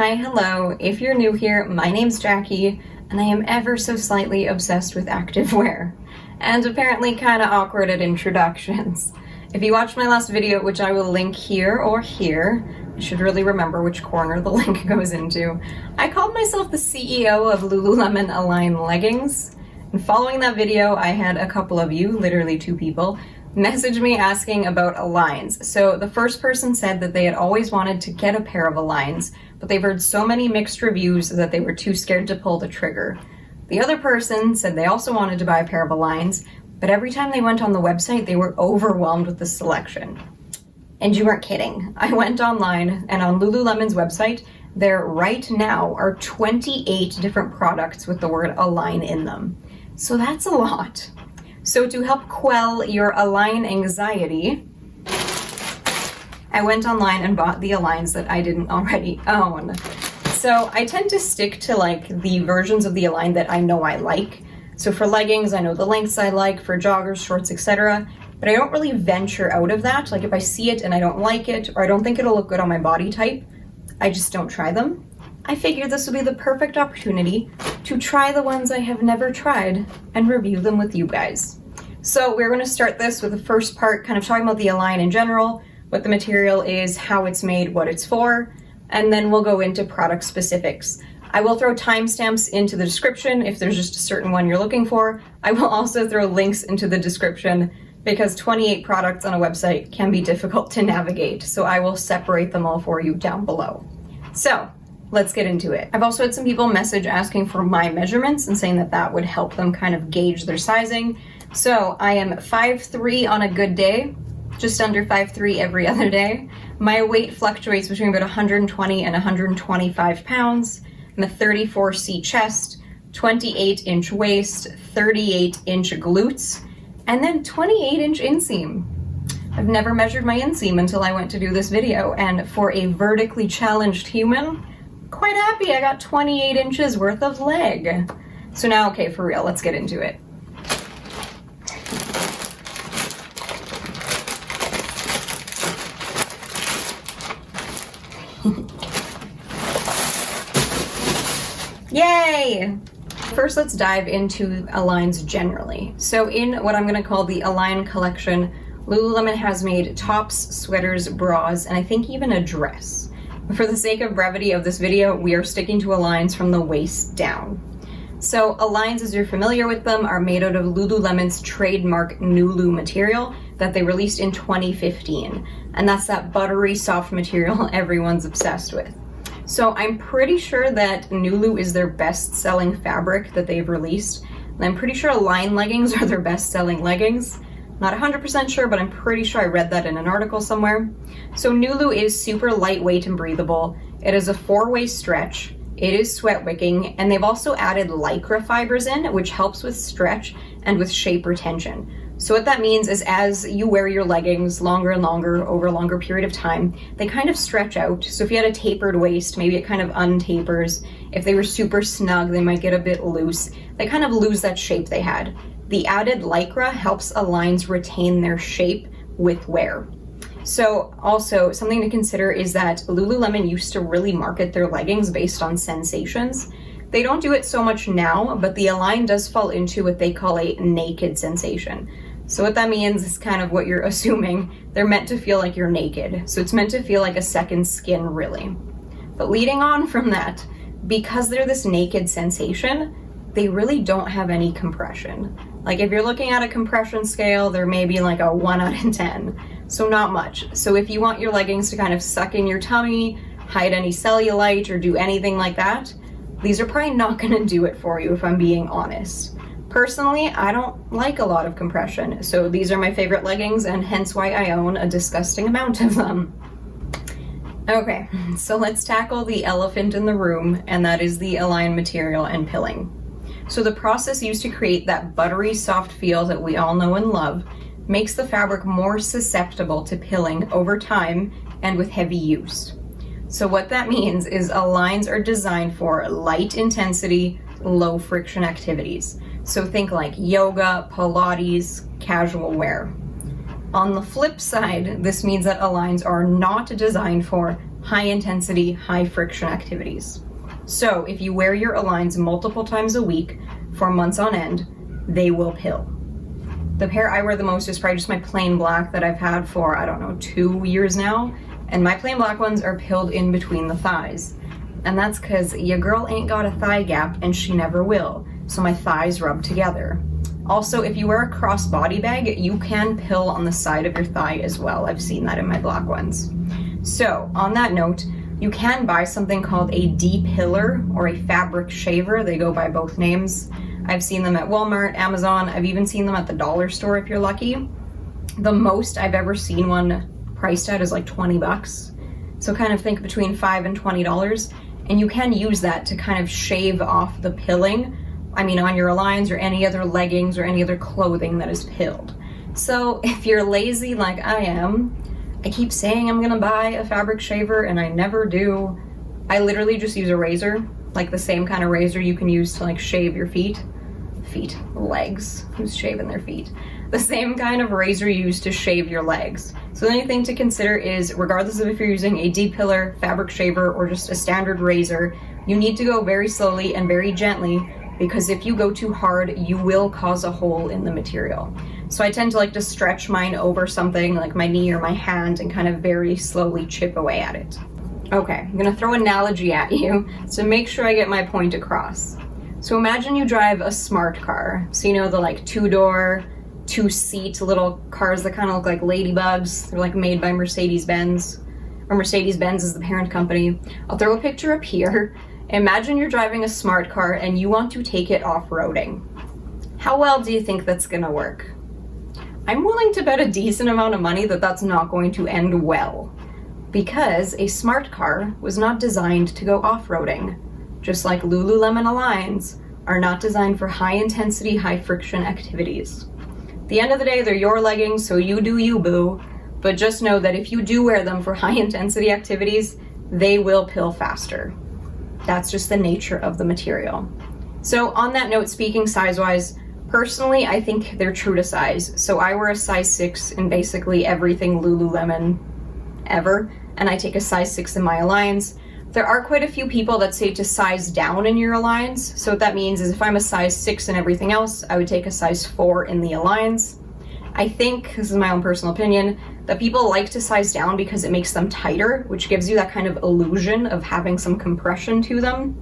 Hi, hello. If you're new here, my name's Jackie, and I am ever so slightly obsessed with activewear, and apparently kind of awkward at introductions. If you watched my last video, which I will link here or here, I should really remember which corner the link goes into, I called myself the CEO of Lululemon Align Leggings, and following that video, I had a couple of you, literally 2 people, message me asking about Aligns. So the first person said that they had always wanted to get a pair of Aligns, but they've heard so many mixed reviews that they were too scared to pull the trigger. The other person said they also wanted to buy a pair of Aligns, but every time they went on the website, they were overwhelmed with the selection. And you weren't kidding. I went online, and on Lululemon's website, there right now are 28 different products with the word Align in them. So that's a lot. So to help quell your Align anxiety, I went online and bought the Aligns that I didn't already own. So I tend to stick to like the versions of the Align that I know I like. So for leggings, I know the lengths I like, for joggers, shorts, etc. But I don't really venture out of that. Like if I see it and I don't like it, or I don't think it'll look good on my body type, I just don't try them. I figured this would be the perfect opportunity to try the ones I have never tried and review them with you guys. So we're going to start this with the first part, kind of talking about the Align in general, what the material is, how it's made, what it's for, and then we'll go into product specifics. I will throw timestamps into the description if there's just a certain one you're looking for. I will also throw links into the description because 28 products on a website can be difficult to navigate, so I will separate them all for you down below. So let's get into it. I've also had some people message asking for my measurements and saying that that would help them kind of gauge their sizing. So I am 5'3" on a good day, just under 5'3" every other day. My weight fluctuates between about 120 and 125 pounds. I'm a 34C chest, 28-inch waist, 38-inch glutes, and then 28-inch inseam. I've never measured my inseam until I went to do this video, and for a vertically challenged human, quite happy I got 28 inches worth of leg. So now, okay, for real, let's get into it. Yay! First, let's dive into Aligns generally. So in what I'm going to call the Align collection, Lululemon has made tops, sweaters, bras, and I think even a dress. For the sake of brevity of this video, we are sticking to Aligns from the waist down. So Aligns, as you're familiar with them, are made out of Lululemon's trademark Nulu material that they released in 2015. And that's that buttery soft material everyone's obsessed with. So I'm pretty sure that Nulu is their best-selling fabric that they've released. And I'm pretty sure Align leggings are their best-selling leggings. Not 100% sure, but I'm pretty sure I read that in an article somewhere. So Nulu is super lightweight and breathable. It is a 4-way stretch. It is sweat wicking, and they've also added Lycra fibers in, which helps with stretch and with shape retention. So what that means is as you wear your leggings longer and longer over a longer period of time, they kind of stretch out. So if you had a tapered waist, maybe it kind of untapers. If they were super snug, they might get a bit loose. They kind of lose that shape they had. The added Lycra helps Aligns retain their shape with wear. So also something to consider is that Lululemon used to really market their leggings based on sensations. They don't do it so much now, but the Align does fall into what they call a naked sensation. So what that means is kind of what you're assuming. They're meant to feel like you're naked. So it's meant to feel like a second skin, really. But leading on from that, because they're this naked sensation, they really don't have any compression. Like if you're looking at a compression scale, they're maybe like a 1 out of 10. So not much. So if you want your leggings to kind of suck in your tummy, hide any cellulite, or do anything like that, these are probably not gonna do it for you if I'm being honest. Personally, I don't like a lot of compression, so these are my favorite leggings and hence why I own a disgusting amount of them. Okay, so let's tackle the elephant in the room, and that is the Align material and pilling. So the process used to create that buttery soft feel that we all know and love makes the fabric more susceptible to pilling over time and with heavy use. So what that means is Aligns are designed for light intensity, low friction activities. So think like yoga, Pilates, casual wear. On the flip side, this means that Aligns are not designed for high intensity, high friction activities. So if you wear your Aligns multiple times a week for months on end, they will pill. The pair I wear the most is probably just my plain black that I've had for, I don't know, 2 years now. And my plain black ones are pilled in between the thighs. And that's because your girl ain't got a thigh gap and she never will. So my thighs rub together. Also, if you wear a crossbody bag, you can pill on the side of your thigh as well. I've seen that in my black ones. So on that note, you can buy something called a D-pillar or a fabric shaver. They go by both names. I've seen them at Walmart, Amazon. I've even seen them at the dollar store if you're lucky. The most I've ever seen one priced at is like 20 bucks. So kind of think between $5 and $20. And you can use that to kind of shave off the pilling. I mean, on your Aligns or any other leggings or any other clothing that is pilled. So if you're lazy like I am, I keep saying I'm gonna buy a fabric shaver and I never do. I literally just use a razor, like the same kind of razor you can use to like shave your legs, who's shaving their feet. The same kind of razor you use to shave your legs. So the only thing to consider is, regardless of if you're using a D-pillar, fabric shaver, or just a standard razor, you need to go very slowly and very gently, because if you go too hard, you will cause a hole in the material. So I tend to like to stretch mine over something like my knee or my hand and kind of very slowly chip away at it. Okay, I'm gonna throw an analogy at you to make sure I get my point across. So imagine you drive a smart car. So you know the like 2-door, 2-seat little cars that kind of look like ladybugs. They're like made by Mercedes-Benz, or Mercedes-Benz is the parent company. I'll throw a picture up here. Imagine you're driving a smart car and you want to take it off-roading. How well do you think that's gonna work? I'm willing to bet a decent amount of money that that's not going to end well, because a smart car was not designed to go off-roading, just like Lululemon Aligns are not designed for high-intensity, high-friction activities. At the end of the day, they're your leggings, so you do you, boo. But just know that if you do wear them for high-intensity activities, they will pill faster. That's just the nature of the material. So on that note, speaking size-wise, personally, I think they're true to size. So I wear a size 6 in basically everything Lululemon ever, and I take a size 6 in my Aligns. There are quite a few people that say to size down in your Aligns. So what that means is if I'm a size 6 in everything else, I would take a size 4 in the Aligns. I think, this is my own personal opinion, that people like to size down because it makes them tighter, which gives you that kind of illusion of having some compression to them.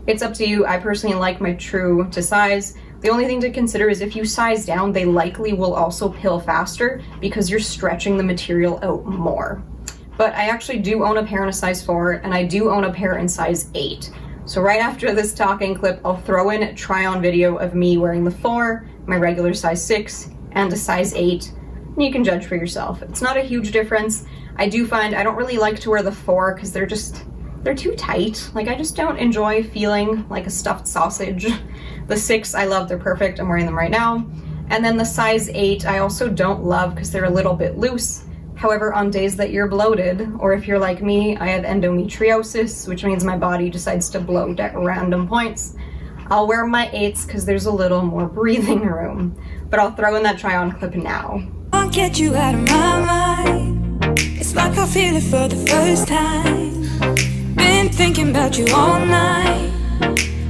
It's up to you. I personally like my true to size. The only thing to consider is if you size down, they likely will also pill faster because you're stretching the material out more. But I actually do own a pair in a size 4, and I do own a pair in size 8. So right after this talking clip, I'll throw in a try-on video of me wearing the 4, my regular size 6, and a size 8, and you can judge for yourself. It's not a huge difference. I do find I don't really like to wear the 4 because they're too tight. Like, I just don't enjoy feeling like a stuffed sausage. The 6, I love, they're perfect. I'm wearing them right now. And then the size 8, I also don't love because they're a little bit loose. However, on days that you're bloated, or if you're like me, I have endometriosis, which means my body decides to bloat at random points, I'll wear my 8s because there's a little more breathing room. But I'll throw in that try-on clip now. I'll get you out of my mind. It's like I feel it for the first time. Been thinking about you all night.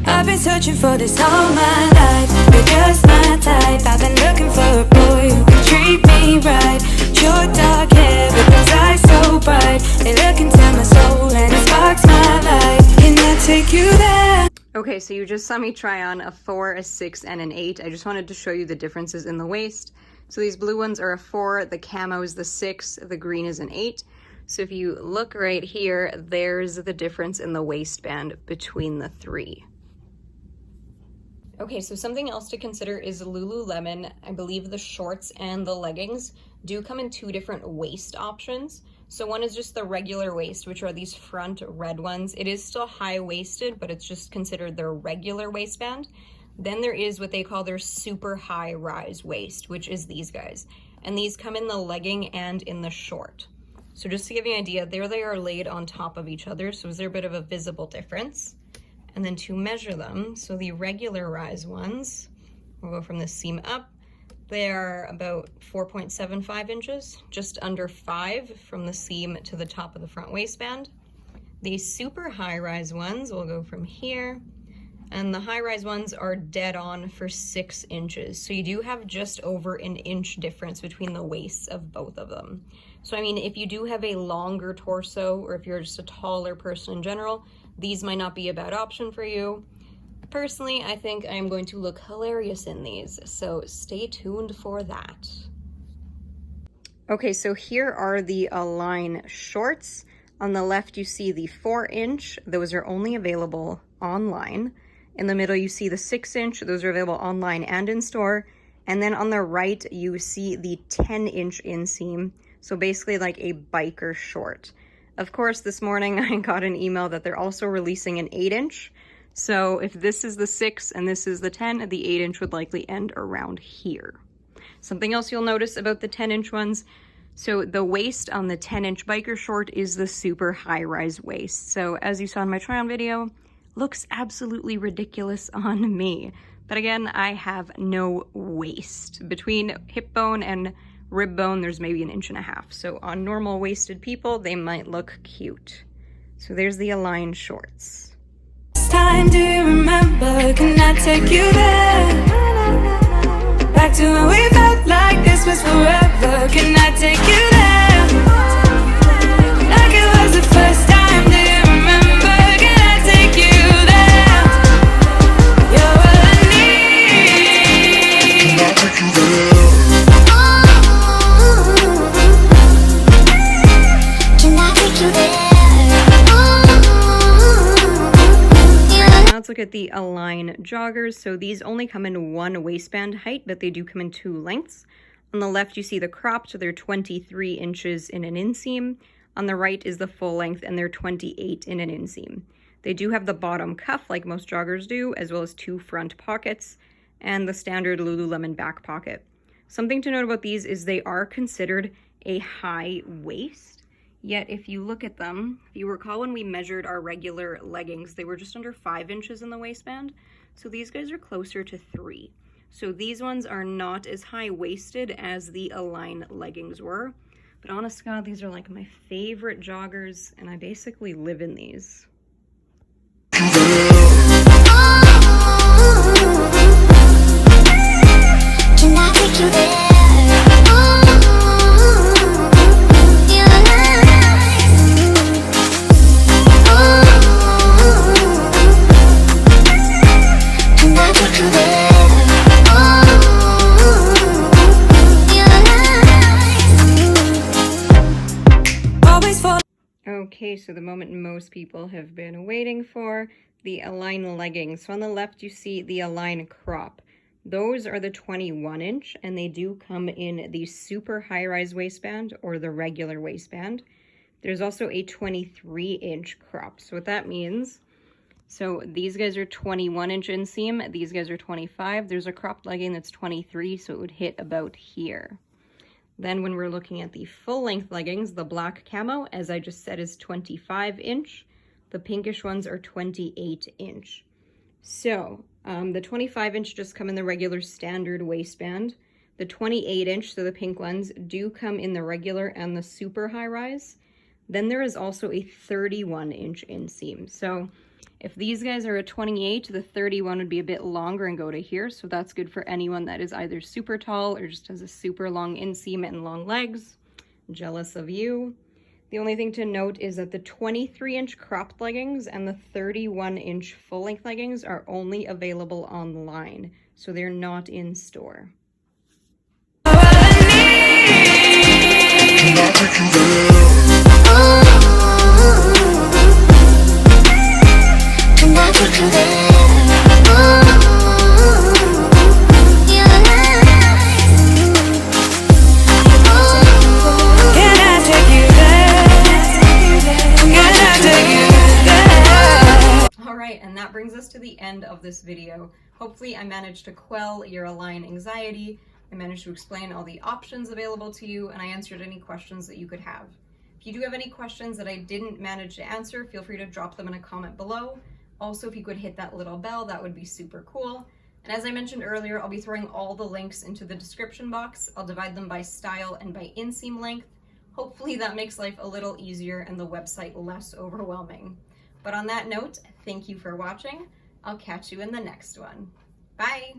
I've been searching for this all my life. You're just my type. I've been looking for a boy who can treat me right. Your dark hair with those eyes so bright. They look into my soul and it sparks my life. Can I take you there? Okay, so you just saw me try on a 4, a 6, and an 8. I just wanted to show you the differences in the waist. So these blue ones are a 4, the camo is the 6, the green is an 8. So if you look right here, there's the difference in the waistband between the 3. Okay, so something else to consider is Lululemon. I believe the shorts and the leggings do come in 2 different waist options. So one is just the regular waist, which are these front red ones. It is still high-waisted, but it's just considered their regular waistband. Then there is what they call their super high rise waist, which is these guys. And these come in the legging and in the short. So just to give you an idea, there they are laid on top of each other. So is there a bit of a visible difference? And then to measure them, so the regular rise ones, we'll go from the seam up. They are about 4.75 inches, just under 5 from the seam to the top of the front waistband. These super high-rise ones will go from here, and the high-rise ones are dead on for 6 inches. So you do have just over an inch difference between the waists of both of them. So I mean, if you do have a longer torso, or if you're just a taller person in general, these might not be a bad option for you. Personally, I think I'm going to look hilarious in these, so stay tuned for that. Okay, so here are the Align shorts. On the left, you see the 4-inch. Those are only available online. In the middle, you see the 6-inch. Those are available online and in store. And then on the right, you see the 10-inch inseam. So basically like a biker short. Of course, this morning I got an email that they're also releasing an 8-inch. So if this is the 6 and this is the 10, the 8-inch would likely end around here. Something else you'll notice about the 10-inch ones, so the waist on the 10-inch biker short is the super high-rise waist. So as you saw in my try-on video, looks absolutely ridiculous on me. But again, I have no waist. Between hip bone and rib bone, there's maybe 1.5 inches. So on normal waisted people, they might look cute. So there's the Align shorts. Time, do you remember? Can I take you there? Back to when we felt like this was forever. Can I take you there? Like it was the first time, do you remember? Can I take you there? You're all I need. Can I take you there? Can I take you there? Let's look at the Align joggers. So these only come in 1 waistband height, but they do come in 2 lengths. On the left, you see the cropped, so they're 23 inches in an inseam. On the right is the full length, and they're 28 in an inseam. They do have the bottom cuff, like most joggers do, as well as 2 front pockets, and the standard Lululemon back pocket. Something to note about these is they are considered a high waist. Yet if you look at them, if you recall when we measured our regular leggings, they were just under 5 inches in the waistband. So these guys are closer to 3. So these ones are not as high-waisted as the Align leggings were. But honest to God, these are like my favorite joggers, and I basically live in these. Can I take you there? Okay, so the moment most people have been waiting for, the Align leggings. So on the left, you see the Align crop. Those are the 21-inch, and they do come in the super high-rise waistband or the regular waistband. There's also a 23-inch crop. So what that means, so these guys are 21-inch inseam, these guys are 25. There's a cropped legging that's 23, so it would hit about here. Then when we're looking at the full-length leggings, the black camo, as I just said, is 25-inch. The pinkish ones are 28-inch. So the 25-inch just come in the regular standard waistband. The 28-inch, so the pink ones, do come in the regular and the super high-rise. Then there is also a 31-inch inseam. So if these guys are a 28, the 31 would be a bit longer and go to here. So that's good for anyone that is either super tall or just has a super long inseam and long legs. Jealous of you. The only thing to note is that the 23-inch cropped leggings and the 31-inch full-length leggings are only available online. So they're not in store. Alright, and that brings us to the end of this video. Hopefully I managed to quell your Align anxiety. I managed to explain all the options available to you, and I answered any questions that you could have. If you do have any questions that I didn't manage to answer, feel free to drop them in a comment below. Also, if you could hit that little bell, that would be super cool. And as I mentioned earlier, I'll be throwing all the links into the description box. I'll divide them by style and by inseam length. Hopefully that makes life a little easier and the website less overwhelming. But on that note, thank you for watching. I'll catch you in the next one. Bye!